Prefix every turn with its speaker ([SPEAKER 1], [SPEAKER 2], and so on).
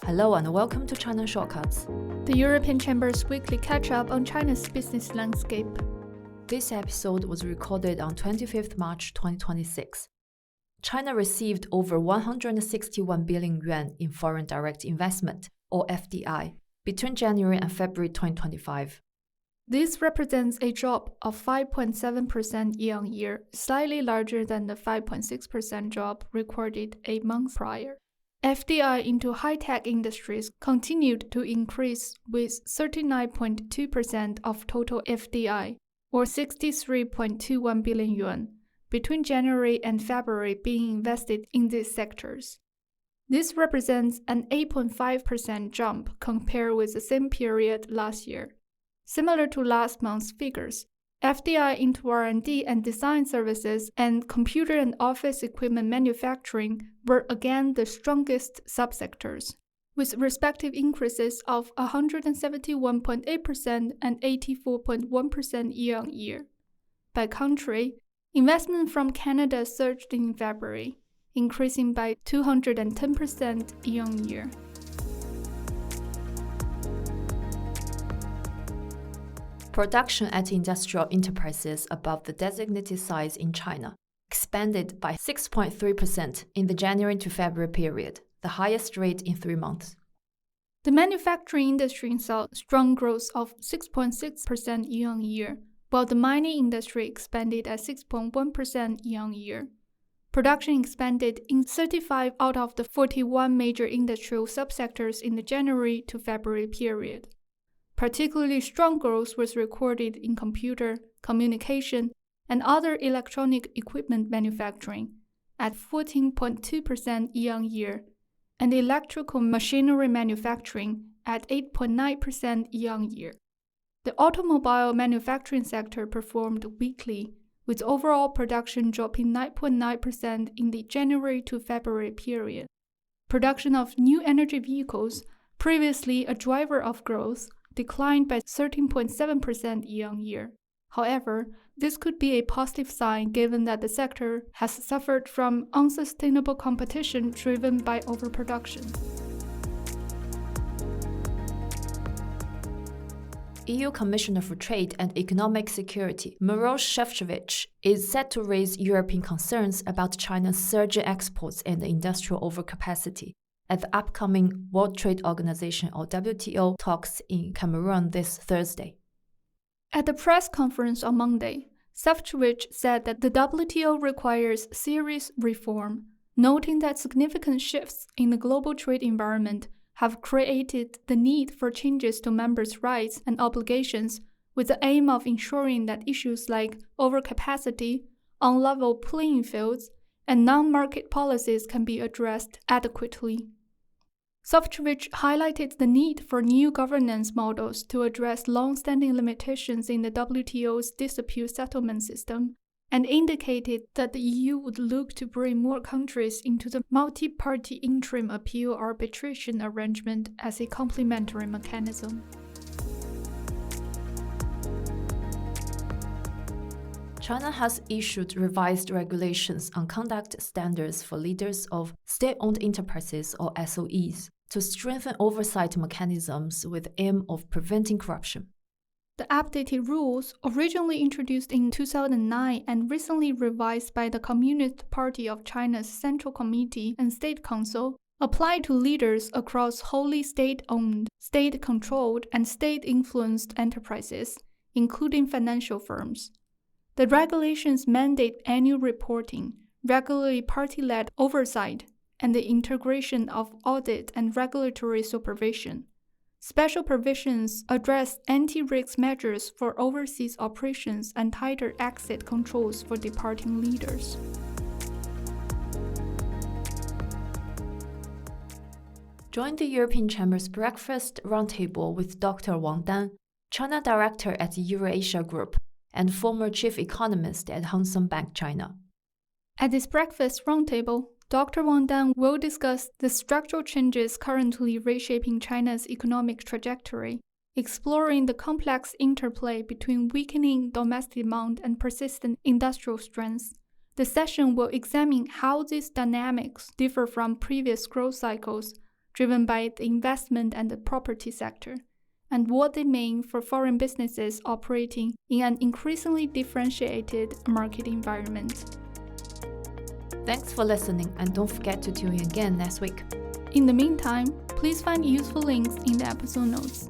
[SPEAKER 1] Hello and welcome to China Shortcuts,
[SPEAKER 2] the European Chamber's weekly catch-up on China's business landscape.
[SPEAKER 1] This episode was recorded on 25th March 2026. China received over 161 billion yuan in foreign direct investment, or FDI, between January and February 2025.
[SPEAKER 2] This represents a drop of 5.7% year-on-year, slightly larger than the 5.6% drop recorded a month prior. FDI into high-tech industries continued to increase with 39.2% of total FDI, or 63.21 billion yuan, between January and February being invested in these sectors. This represents an 8.5% jump compared with the same period last year. Similar to last month's figures, FDI into R&D and design services and computer and office equipment manufacturing were again the strongest subsectors, with respective increases of 171.8% and 84.1% year-on-year. By country, investment from Canada surged in February, increasing by 210% year-on-year.
[SPEAKER 1] Production at industrial enterprises above the designated size in China expanded by 6.3% in the January to February period, the highest rate in 3 months.
[SPEAKER 2] The manufacturing industry saw strong growth of 6.6% year-on-year, while the mining industry expanded at 6.1% year-on-year. Production expanded in 35 out of the 41 major industrial subsectors in the January to February period. Particularly strong growth was recorded in computer, communication, and other electronic equipment manufacturing at 14.2% year-on-year, and electrical machinery manufacturing at 8.9% year-on-year. The automobile manufacturing sector performed weakly, with overall production dropping 9.9% in the January to February period. Production of new energy vehicles, previously a driver of growth, declined by 13.7% year-on-year. However, this could be a positive sign given that the sector has suffered from unsustainable competition driven by overproduction.
[SPEAKER 1] EU Commissioner for Trade and Economic Security, Maroš Šefčovič, is set to raise European concerns about China's surging exports and industrial overcapacity at the upcoming World Trade Organization or WTO talks in Cameroon this Thursday.
[SPEAKER 2] At the press conference on Monday, Šefčovič said that the WTO requires serious reform, noting that significant shifts in the global trade environment have created the need for changes to members' rights and obligations with the aim of ensuring that issues like overcapacity, unlevel playing fields, and non-market policies can be addressed adequately. Šefčovič highlighted the need for new governance models to address long-standing limitations in the WTO's dispute settlement system, and indicated that the EU would look to bring more countries into the multi-party interim appeal arbitration arrangement as a complementary mechanism.
[SPEAKER 1] China has issued revised regulations on conduct standards for leaders of state-owned enterprises or SOEs to strengthen oversight mechanisms with the aim of preventing corruption.
[SPEAKER 2] The updated rules, originally introduced in 2009 and recently revised by the Communist Party of China's Central Committee and State Council, apply to leaders across wholly state-owned, state-controlled, and state-influenced enterprises, including financial firms. The regulations mandate annual reporting, regularly party-led oversight, and the integration of audit and regulatory supervision. Special provisions address anti-risk measures for overseas operations and tighter exit controls for departing leaders.
[SPEAKER 1] Join the European Chamber's breakfast roundtable with Dr. Wang, China Director at the Eurasia Group, and former chief economist at Hang Seng Bank China.
[SPEAKER 2] At this breakfast roundtable, Dr. Wang will discuss the structural changes currently reshaping China's economic trajectory, exploring the complex interplay between weakening domestic demand and persistent industrial strength. The session will examine how these dynamics differ from previous growth cycles, driven by the investment and the property sector, and what they mean for foreign businesses operating in an increasingly differentiated market environment.
[SPEAKER 1] Thanks for listening, and don't forget to tune in again next week.
[SPEAKER 2] In the meantime, please find useful links in the episode notes.